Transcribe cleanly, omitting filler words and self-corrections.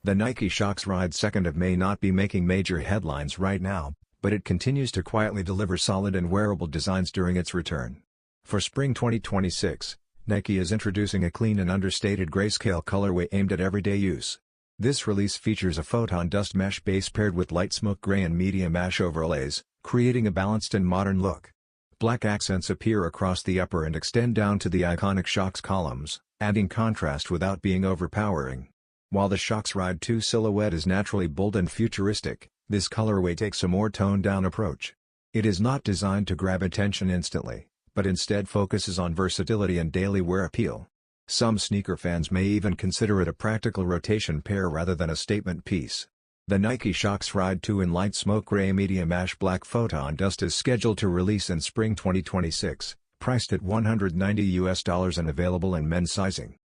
The Nike Shox Ride 2nd of May not be making major headlines right now, but it continues to quietly deliver solid and wearable designs during its return. For spring 2026, Nike is introducing a clean and understated grayscale colorway aimed at everyday use. This release features a Photon Dust mesh base paired with light smoke gray and medium ash overlays, creating a balanced and modern look. Black accents appear across the upper and extend down to the iconic Shox columns, adding contrast without being overpowering. While the Shox Ride 2 silhouette is naturally bold and futuristic, this colorway takes a more toned-down approach. It is not designed to grab attention instantly, but instead focuses on versatility and daily wear appeal. Some sneaker fans may even consider it a practical rotation pair rather than a statement piece. The Nike Shox Ride 2 in light smoke gray medium ash black Photon Dust is scheduled to release in spring 2026, priced at $190 and available in men's sizing.